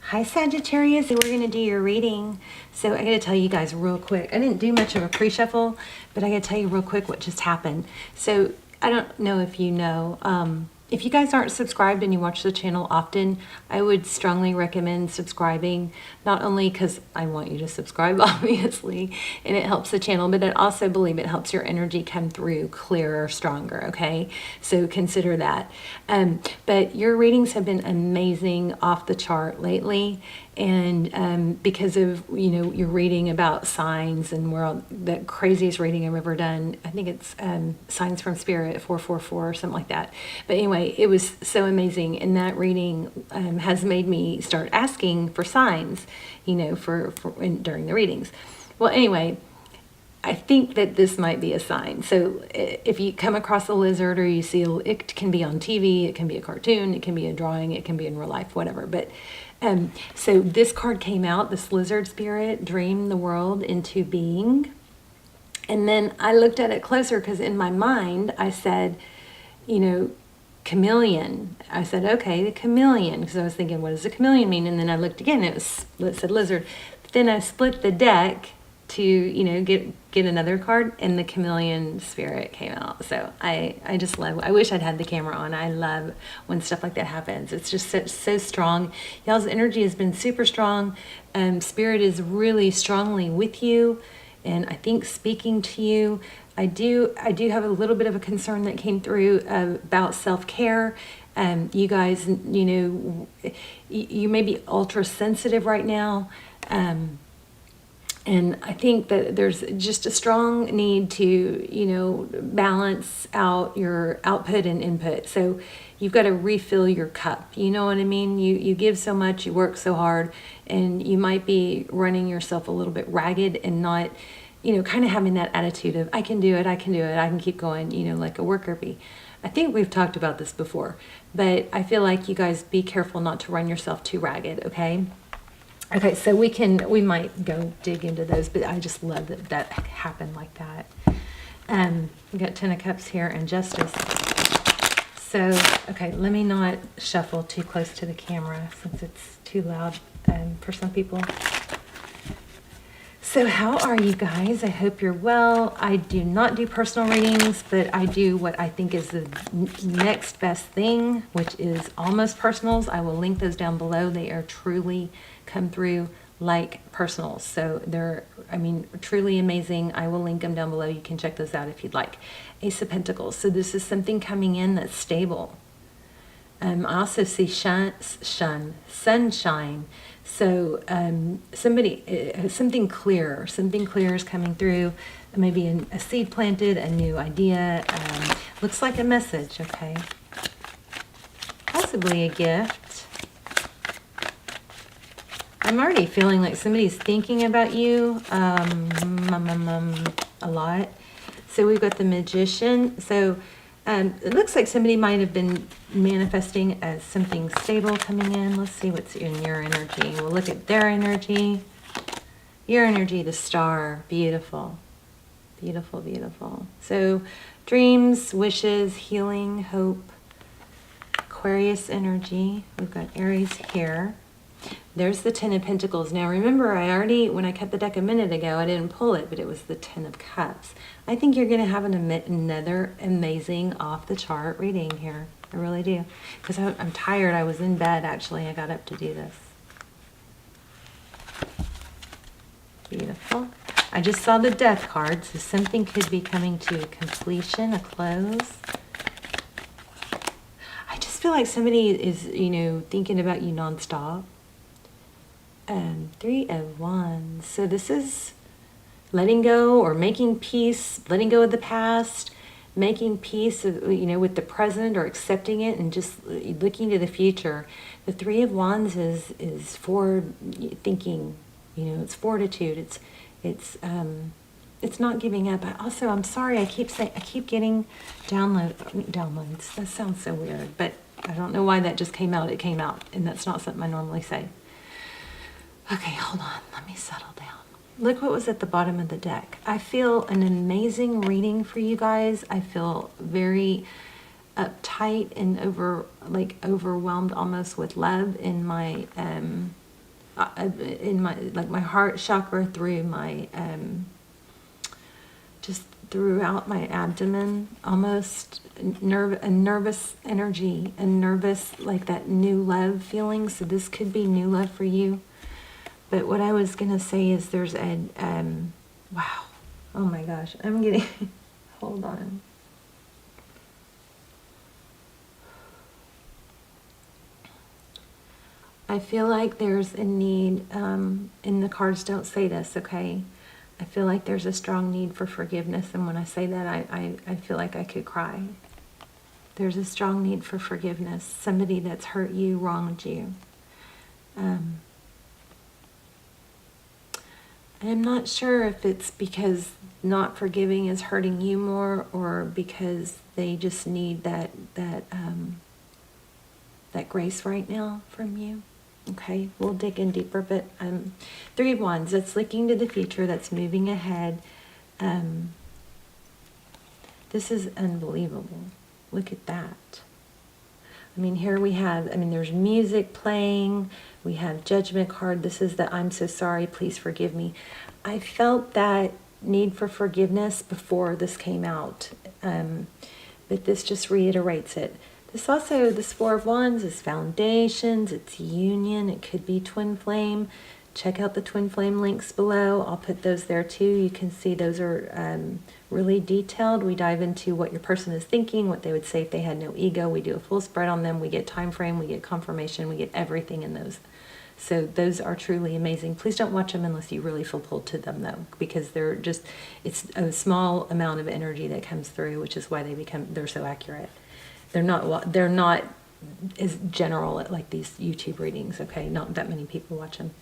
Hi Sagittarius, we're going to do your reading. So I got to tell you guys real quick. I didn't do much of a pre-shuffle, but I got to tell you real quick what just happened. So I don't know if you know, if you guys aren't subscribed and you watch the channel often, I would strongly recommend subscribing, not only because I want you to subscribe, obviously, and it helps the channel, but I also believe it helps your energy come through clearer, stronger, okay? So consider that. But your readings have been amazing, off the chart lately, and because of, you know, your reading about signs, and the craziest reading I've ever done, I think it's Signs from Spirit 444 or something like that. But anyway, it was so amazing, and that reading has made me start asking for signs, you know, during the readings. Well, anyway, I think that this might be a sign. So if you come across a lizard, or you see it can be on TV, it can be a cartoon, it can be a drawing, it can be in real life, whatever. But so this card came out, this lizard spirit dreamed the world into being. And then I looked at it closer because in my mind I said, you know, chameleon. I said, okay, the chameleon, because I was thinking, what does a chameleon mean? And then I looked again, it said lizard. Then I split the deck to, you know, get another card, and the chameleon spirit came out. So I just love, I wish I'd had the camera on. I love when stuff like that happens. It's just so strong. Y'all's energy has been super strong. Spirit is really strongly with you, and I think speaking to you. I do have a little bit of a concern that came through about self-care. You guys, you know, you may be ultra sensitive right now. And I think that there's just a strong need to, you know, balance out your output and input. So you've got to refill your cup. You know what I mean? You give so much, you work so hard, and you might be running yourself a little bit ragged and not, you know, kind of having that attitude of, I can do it, I can keep going, you know, like a worker bee. I think we've talked about this before, but I feel like you guys be careful not to run yourself too ragged, okay? Okay, so we might go dig into those, but I just love that happened like that. We got 10 of Cups here and Justice. So, okay, let me not shuffle too close to the camera since it's too loud for some people. So how are you guys? I hope you're well. I do not do personal readings, but I do what I think is the next best thing, which is almost personals. I will link those down below. They are truly come through like personals. So they're, I mean, truly amazing. I will link them down below. You can check those out if you'd like. Ace of Pentacles. So this is something coming in that's stable. I also see sunshine. So something clear is coming through. Maybe a seed planted, a new idea. Looks like a message, okay? Possibly a gift. I'm already feeling like somebody's thinking about you a lot. So we've got the Magician. So it looks like somebody might have been manifesting as something stable coming in. Let's see what's in your energy. We'll look at their energy. Your energy, the Star. Beautiful. Beautiful, beautiful. So dreams, wishes, healing, hope. Aquarius energy. We've got Aries here. There's the 10 of Pentacles. Now remember, when I cut the deck a minute ago, I didn't pull it, but it was the 10 of Cups. I think you're going to have another amazing off-the-chart reading here. I really do. Because I'm tired. I was in bed, actually. I got up to do this. Beautiful. I just saw the Death card, so something could be coming to completion, a close. I just feel like somebody is, you know, thinking about you nonstop. 3 of Wands. So this is letting go or making peace, letting go of the past, making peace, you know, with the present, or accepting it and just looking to the future. The 3 of Wands is forward thinking, you know, it's fortitude. It's not giving up. I'm sorry, I keep getting downloads. That sounds so weird, but I don't know why that just came out. It came out, and that's not something I normally say. Okay, hold on. Let me settle down. Look what was at the bottom of the deck. I feel an amazing reading for you guys. I feel very uptight and overwhelmed almost with love in my in my, like my heart chakra, through my, just throughout my abdomen, almost a nervous energy, a nervous, like that new love feeling. So this could be new love for you. But what I was going to say is there's a, wow, oh my gosh, I'm getting, hold on. I feel like there's a need, and the cards don't say this, okay? I feel like there's a strong need for forgiveness, and when I say that, I feel like I could cry. There's a strong need for forgiveness. Somebody that's hurt you, wronged you. I'm not sure if it's because not forgiving is hurting you more, or because they just need that grace right now from you. Okay, we'll dig in deeper, but Three of Wands, that's looking to the future, that's moving ahead. This is unbelievable. Look at that. I mean, here we have, I mean, there's music playing, we have Judgment card. This is the I'm so sorry, please forgive me. I felt that need for forgiveness before this came out, but this just reiterates it. This also, this Four of Wands is foundations, it's union, it could be twin flame. Check out the twin flame links below. I'll put those there too. You can see those are really detailed. We dive into what your person is thinking, what they would say if they had no ego. We do a full spread on them. We get time frame, we get confirmation, we get everything in those. So those are truly amazing. Please don't watch them unless you really feel pulled to them though, because they're just, it's a small amount of energy that comes through, which is why they're so accurate. They're not as general like these YouTube readings, okay? Not that many people watch them.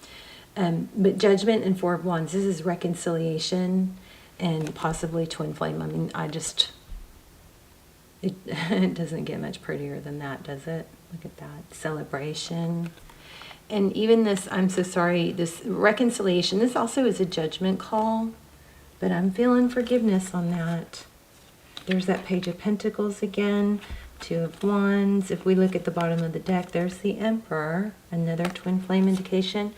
But Judgment and Four of Wands, this is reconciliation and possibly twin flame. I mean, it doesn't get much prettier than that, does it? Look at that. Celebration. And even this, I'm so sorry, this reconciliation, this also is a judgment call, but I'm feeling forgiveness on that. There's that Page of Pentacles again. Two of Wands. If we look at the bottom of the deck, there's the Emperor, another twin flame indication.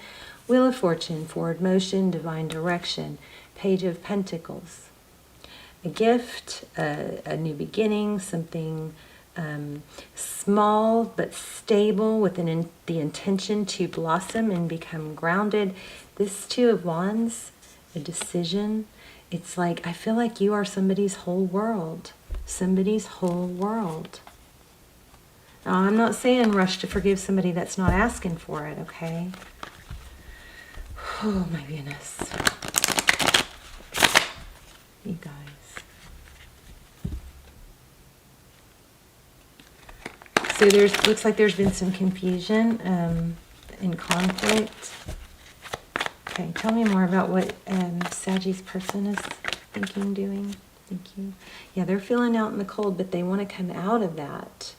Wheel of Fortune, forward motion, divine direction. Page of Pentacles. A gift, a new beginning, something small but stable with the intention to blossom and become grounded. This Two of Wands, a decision. It's like, I feel like you are somebody's whole world. Somebody's whole world. Now, I'm not saying rush to forgive somebody that's not asking for it, okay? Oh my goodness. You guys. So looks like there's been some confusion and conflict. Okay, tell me more about what Sagittarius person is thinking, doing. Thank you. Yeah, they're feeling out in the cold, but they want to come out of that.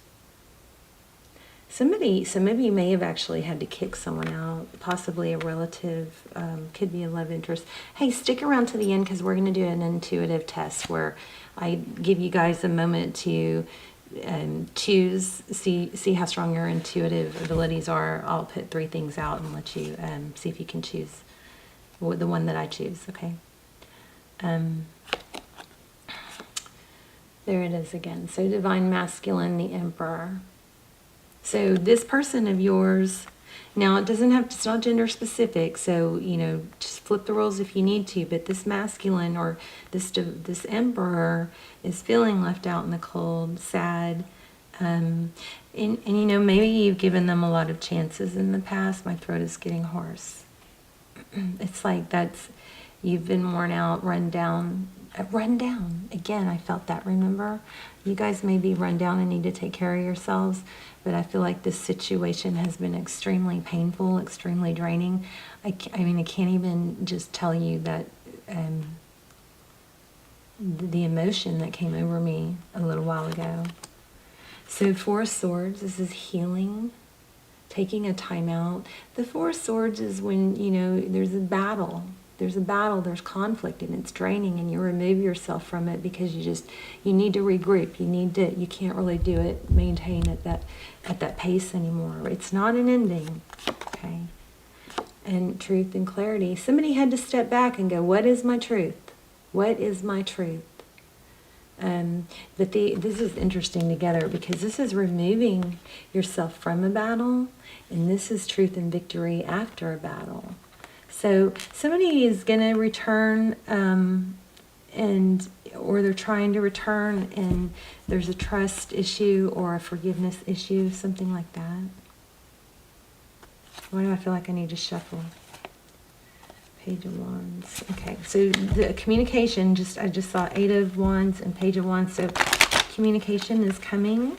Some of you may have actually had to kick someone out, possibly a relative, could be a love interest. Hey, stick around to the end because we're going to do an intuitive test where I give you guys a moment to choose, see how strong your intuitive abilities are. I'll put 3 things out and let you see if you can choose the one that I choose, okay? There it is again. So Divine Masculine, the Emperor. So this person of yours, now it's not gender specific, so, you know, just flip the roles if you need to, but this masculine or this Emperor is feeling left out in the cold, sad, and you know, maybe you've given them a lot of chances in the past. My throat is getting hoarse. It's like you've been worn out, run down. Again, I felt that, remember? You guys may be run down and need to take care of yourselves, but I feel like this situation has been extremely painful, extremely draining. I mean, I can't even just tell you that the emotion that came over me a little while ago. So Four of Swords, this is healing, taking a time out. The Four of Swords is when, you know, there's a battle. There's conflict, and it's draining, and you remove yourself from it because you need to regroup. You can't really do it, maintain at that pace anymore. It's not an ending, okay? and truth and clarity. Somebody had to step back and go, what is my truth? What is my truth? But this is interesting together, because this is removing yourself from a battle, and this is truth and victory after a battle. So somebody is going to return, or they're trying to return, and there's a trust issue or a forgiveness issue, something like that. Why do I feel like I need to shuffle? Page of Wands. Okay, so the communication, I just saw 8 of Wands and Page of Wands, so communication is coming.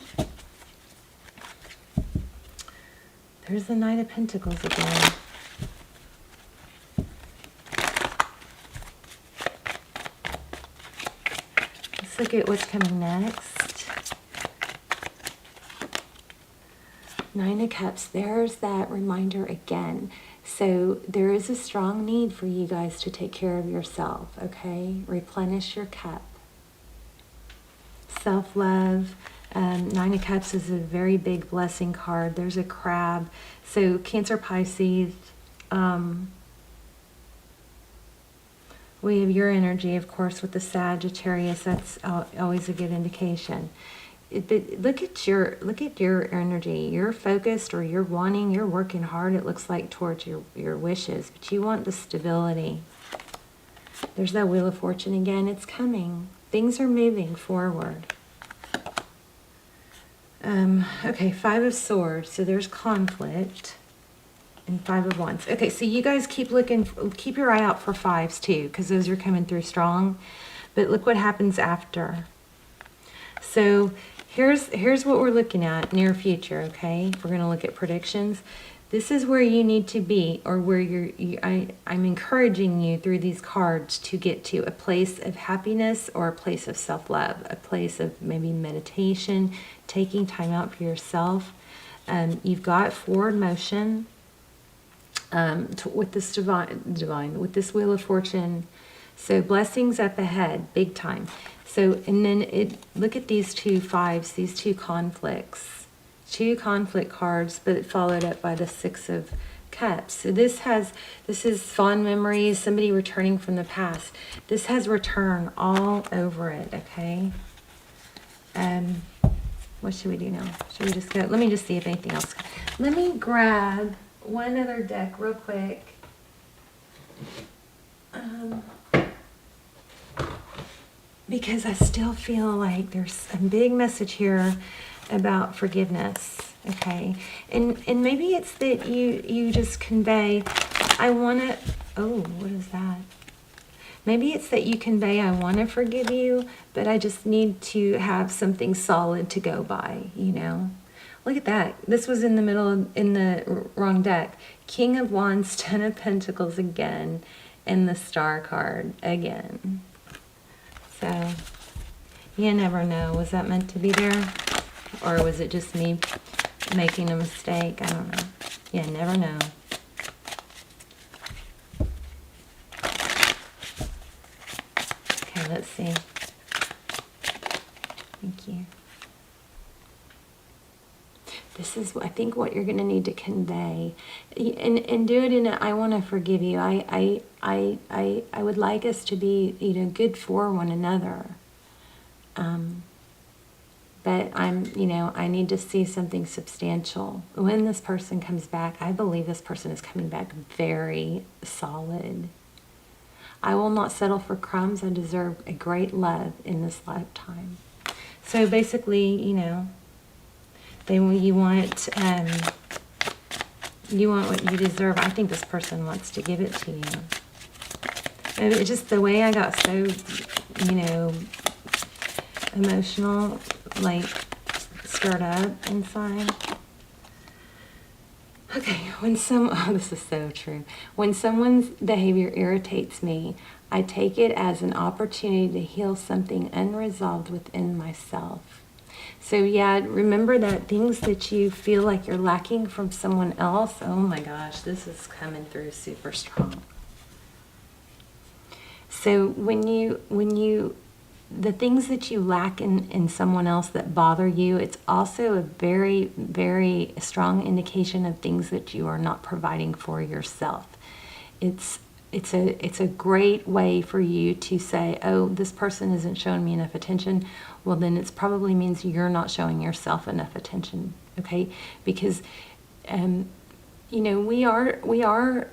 There's the Knight of Pentacles again. Let's look at what's coming next. Nine of Cups, there's that reminder again. So there is a strong need for you guys to take care of yourself, okay? Replenish your cup. Self-love. Nine of Cups is a very big blessing card. There's a crab. So Cancer, Pisces. We have your energy, of course, with the Sagittarius. That's always a good indication. But look at your energy. You're focused, or you're wanting, you're working hard, it looks like, towards your wishes, but you want the stability. There's that Wheel of Fortune again. It's coming. Things are moving forward. Okay, 5 of Swords. So there's conflict. And 5 of Wands. Okay, so you guys keep your eye out for 5s too, because those are coming through strong. But look what happens after. So here's what we're looking at, near future, okay? We're going to look at predictions. This is where you need to be, or where I'm encouraging you through these cards to get to a place of happiness, or a place of self-love, a place of maybe meditation, taking time out for yourself. You've got forward motion with this with this Wheel of Fortune. So blessings up ahead, big time. So, and then look at these 2 5s, these 2 conflicts. 2 conflict cards, but followed up by the 6 of Cups. So this is fond memories, somebody returning from the past. This has return all over it, okay? What should we do now? Should we just go? Let me just see if anything else. Let me grab one other deck real quick. Because I still feel like there's a big message here about forgiveness, okay? And maybe it's that you just convey, I want to, oh, what is that? Maybe it's that you convey, I want to forgive you, but I just need to have something solid to go by, you know? Look at that. This was in the middle, in the wrong deck. King of Wands, 10 of Pentacles again, and the Star card again. So, you never know. Was that meant to be there? Or was it just me making a mistake? I don't know. You never know. Okay, let's see. Thank you. This is, I think, what you're going to need to convey, and do it in a, I want to forgive you. I would like us to be, you know, good for one another. But I need to see something substantial. When this person comes back, I believe this person is coming back very solid. I will not settle for crumbs. I deserve a great love in this lifetime. So basically, you know, you want what you deserve. I think this person wants to give it to you. And it's just the way I got so, you know, emotional, like stirred up inside. Okay, oh, this is so true. When someone's behavior irritates me, I take it as an opportunity to heal something unresolved within myself. So yeah, remember that things that you feel like you're lacking from someone else, oh my gosh, this is coming through super strong. So when you the things that you lack in someone else that bother you, it's also a very, very strong indication of things that you are not providing for yourself. It's a great way for you to say, oh, this person isn't showing me enough attention. Well, then it probably means you're not showing yourself enough attention, okay? Because, we are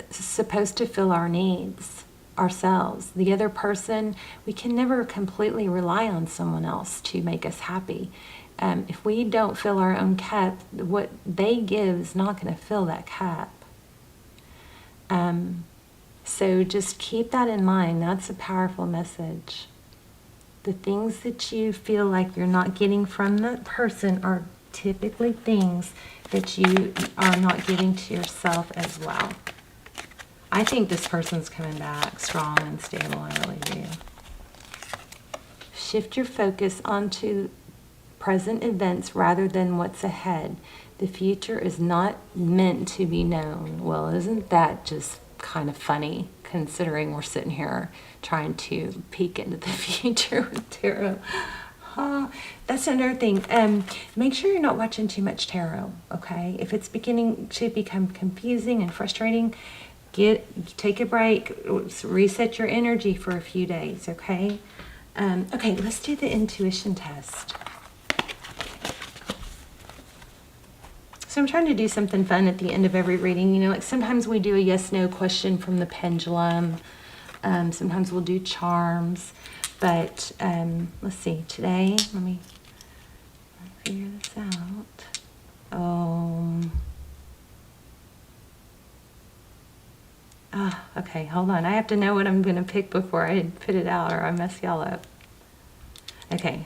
supposed to fill our needs ourselves. The other person, we can never completely rely on someone else to make us happy. If we don't fill our own cup, what they give is not going to fill that cup. So just keep that in mind. That's a powerful message. The things that you feel like you're not getting from that person are typically things that you are not giving to yourself as well. I think this person's coming back strong and stable. I really do. Shift your focus onto present events rather than what's ahead. The future is not meant to be known. Well, isn't that just kind of funny, considering we're sitting here trying to peek into the future with tarot? That's another thing. Make sure you're not watching too much tarot, okay? If it's beginning to become confusing and frustrating, take a break, reset your energy for a few days, okay? Okay, let's do the intuition test. So I'm trying to do something fun at the end of every reading. Like sometimes we do a yes/no question from the pendulum. Sometimes we'll do charms. But let's see, today, let me figure this out. Okay, hold on. I have to know what I'm going to pick before I put it out or I mess y'all up. Okay.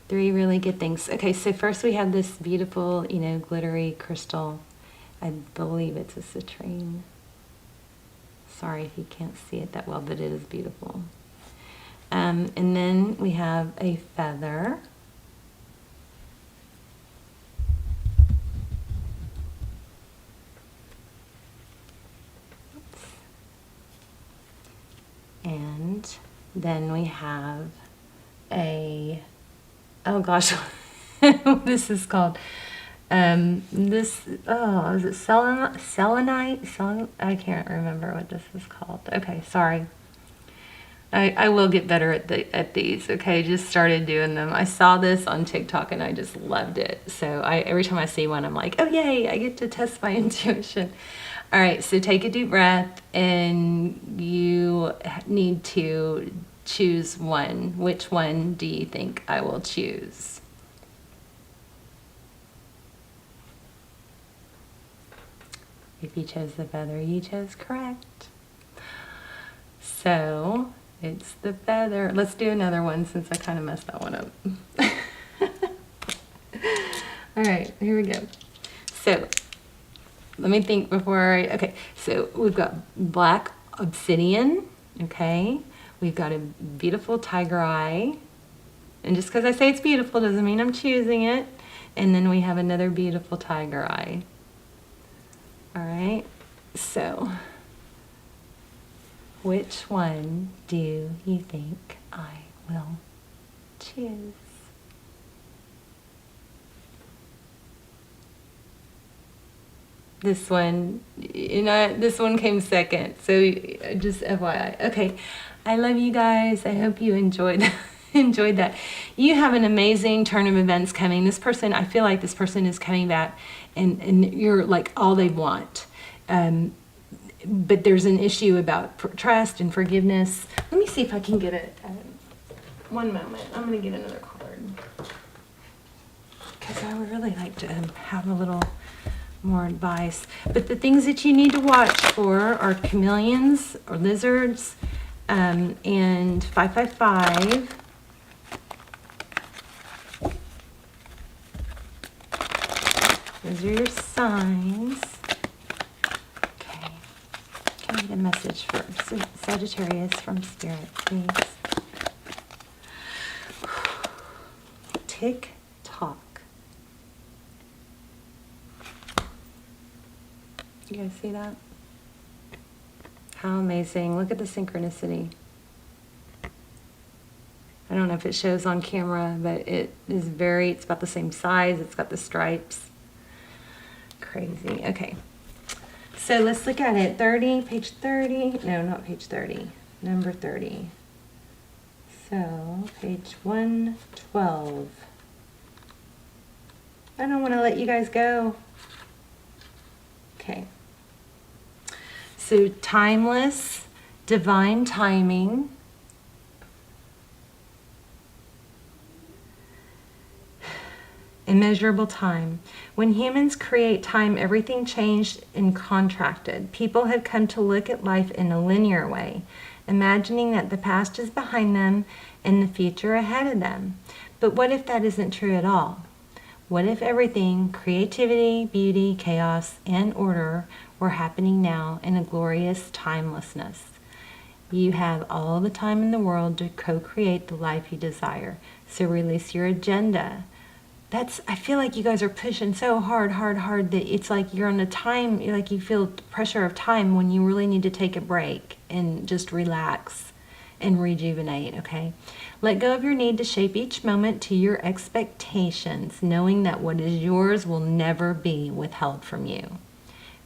3 really good things. Okay, so first we have this beautiful, glittery crystal. I believe it's a citrine. Sorry if you can't see it that well, but it is beautiful. And then we have a feather. Oops. And then we have oh gosh, this is called, is it selenite? I can't remember what this is called. Okay, sorry. I will get better at these, okay? Just started doing them. I saw this on TikTok and I just loved it. So every time I see one, I'm like, oh yay, I get to test my intuition. All right, so take a deep breath and you need to choose one. Which one do you think I will choose? If you chose the feather, you chose correct. So it's the feather. Let's do another one since I kind of messed that one up. All right, here we go. So let me think before okay, so we've got black obsidian, okay? We've got a beautiful tiger eye. And just because I say it's beautiful doesn't mean I'm choosing it. And then we have another beautiful tiger eye. All right, so which one do you think I will choose? This one, this one came second, so just FYI. Okay, I love you guys. I hope you enjoyed that. You have an amazing turn of events coming. This person, I feel like this person is coming back and you're like all they want. But there's an issue about trust and forgiveness. Let me see if I can get it. One moment. I'm going to get another card. Because I would really like to have a little more advice. But the things that you need to watch for are chameleons or lizards and 555. Those are your signs. Okay. Can I get a message for Sagittarius from Spirit, please? Tick tock. You guys see that? How amazing. Look at the synchronicity. I don't know if it shows on camera, but it's about the same size. It's got the stripes. Crazy. Okay. So let's look at it. 30, page 30. No, not page 30. Number 30. So, page 112. I don't want to let you guys go. Okay. So, timeless, divine timing. Immeasurable time. When humans create time, everything changed and contracted. People have come to look at life in a linear way, imagining that the past is behind them and the future ahead of them. But what if that isn't true at all? What if everything, creativity, beauty, chaos, and order, were happening now in a glorious timelessness? You have all the time in the world to co-create the life you desire. So release your agenda. I feel like you guys are pushing so hard that it's like you're on a time, like you feel the pressure of time when you really need to take a break and just relax and rejuvenate, okay? Let go of your need to shape each moment to your expectations, knowing that what is yours will never be withheld from you.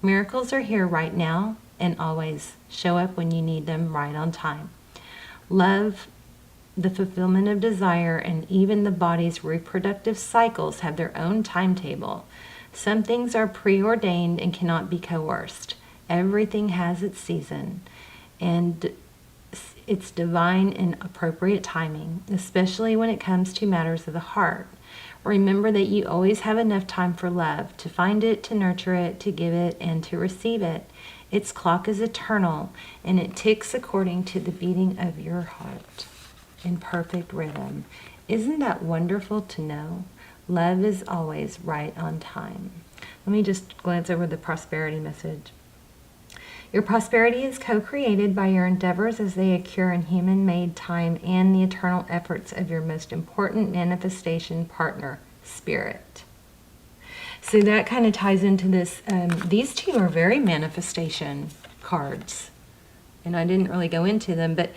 Miracles are here right now and always. Show up when you need them, right on time. Love, the fulfillment of desire, and even the body's reproductive cycles have their own timetable. Some things are preordained and cannot be coerced. Everything has its season, and it's divine and appropriate timing, especially when it comes to matters of the heart. Remember that you always have enough time for love, to find it, to nurture it, to give it, and to receive it. Its clock is eternal, and it ticks according to the beating of your heart in perfect rhythm. Isn't that wonderful to know? Love is always right on time. Let me just glance over the prosperity message. Your prosperity is co-created by your endeavors as they occur in human-made time and the eternal efforts of your most important manifestation partner, Spirit. So that kind of ties into this. These two are very manifestation cards, and I didn't really go into them, but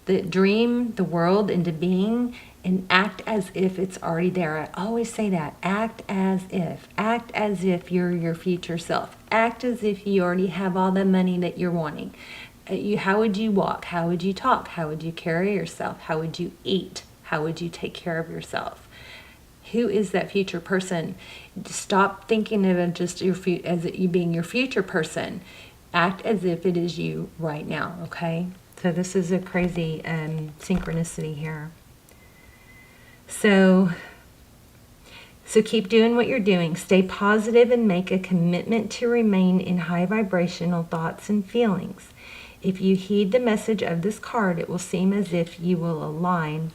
the dream the world into being and act as if it's already there. I always say that. Act as if. Act as if you're your future self. Act as if you already have all the money that you're wanting. How would you walk? How would you talk? How would you carry yourself? How would you eat? How would you take care of yourself? Who is that future person? Stop thinking of it just as you being your future person. Act as if it is you right now, okay? So this is a crazy synchronicity here. So keep doing what you're doing. Stay positive and make a commitment to remain in high vibrational thoughts and feelings. If you heed the message of this card, it will seem as if you will align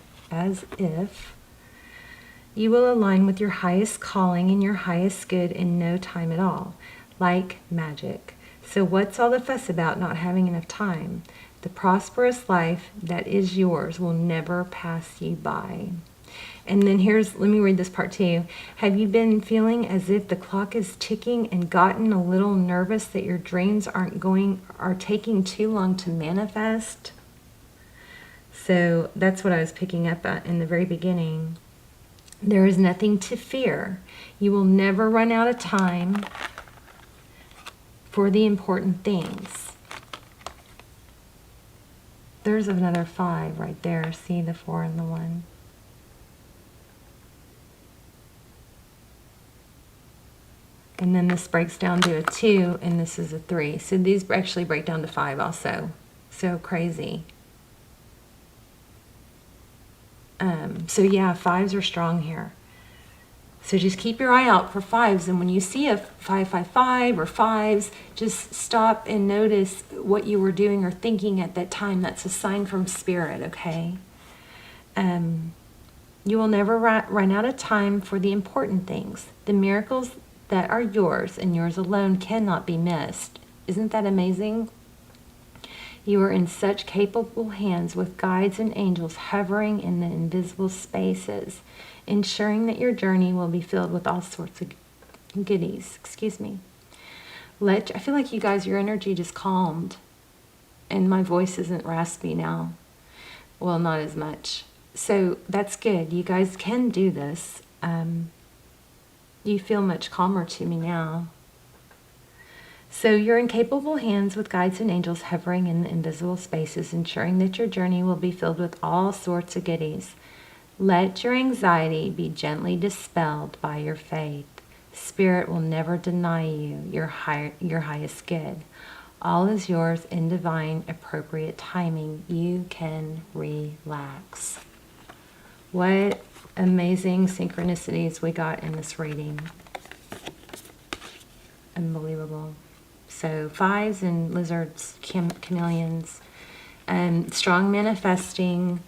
with your highest calling and your highest good in no time at all, like magic. So what's all the fuss about not having enough time? The prosperous life that is yours will never pass you by. And then let me read this part to you. Have you been feeling as if the clock is ticking and gotten a little nervous that your dreams are taking too long to manifest? So that's what I was picking up at in the very beginning. There is nothing to fear. You will never run out of time for the important things. There's another 5 right there. See the 4 and the 1. And then this breaks down to a 2, and this is a 3. So these actually break down to 5 also. So crazy. So yeah, 5s are strong here. So just keep your eye out for 5s. And when you see a 555 or 5s, just stop and notice what you were doing or thinking at that time. That's a sign from Spirit, okay? You will never run out of time for the important things. The miracles that are yours and yours alone cannot be missed. Isn't that amazing? You are in such capable hands with guides and angels hovering in the invisible spaces, ensuring that your journey will be filled with all sorts of goodies. Excuse me. I feel like you guys, your energy just calmed, and my voice isn't raspy now. Well, not as much. So that's good. You guys can do this. You feel much calmer to me now. So you're in capable hands with guides and angels hovering in the invisible spaces, ensuring that your journey will be filled with all sorts of goodies. Let your anxiety be gently dispelled by your faith. Spirit will never deny you your highest good. All is yours in divine, appropriate timing. You can relax. What amazing synchronicities we got in this reading. Unbelievable. So fives and lizards, chameleons, strong manifesting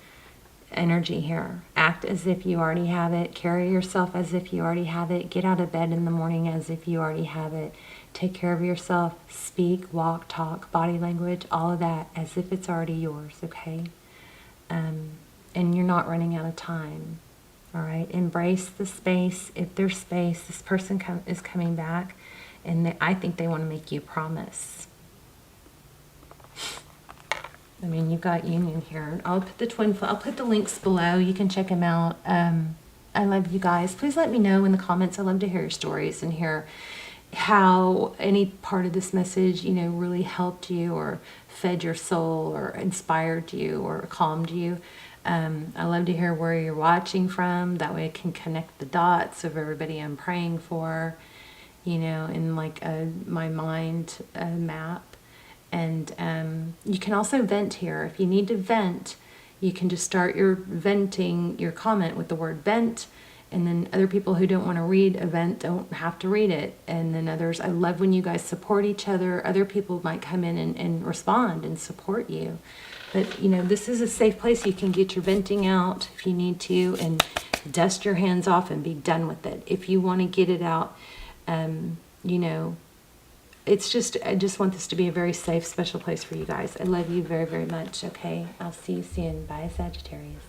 energy here. Act as if you already have it. Carry yourself as if you already have it. Get out of bed in the morning as if you already have it. Take care of yourself. Speak, walk, talk, body language, all of that as if it's already yours, okay? And you're not running out of time, all right? Embrace the space. If there's space, this person is coming back, and I think they want to make you a promise. I mean, you've got union here. I'll put the links below. You can check them out. I love you guys. Please let me know in the comments. I love to hear your stories and hear how any part of this message, really helped you or fed your soul or inspired you or calmed you. I love to hear where you're watching from. That way I can connect the dots of everybody I'm praying for, in like my mind map. And you can also vent here. If you need to vent, you can just start your comment with the word vent, and then other people who don't want to read a vent don't have to read it. And then others, I love when you guys support each other. Other people might come in and respond and support you. But, this is a safe place. You can get your venting out if you need to and dust your hands off and be done with it. If you want to get it out, I just want this to be a very safe, special place for you guys. I love you very, very much, okay? I'll see you soon. Bye, Sagittarius.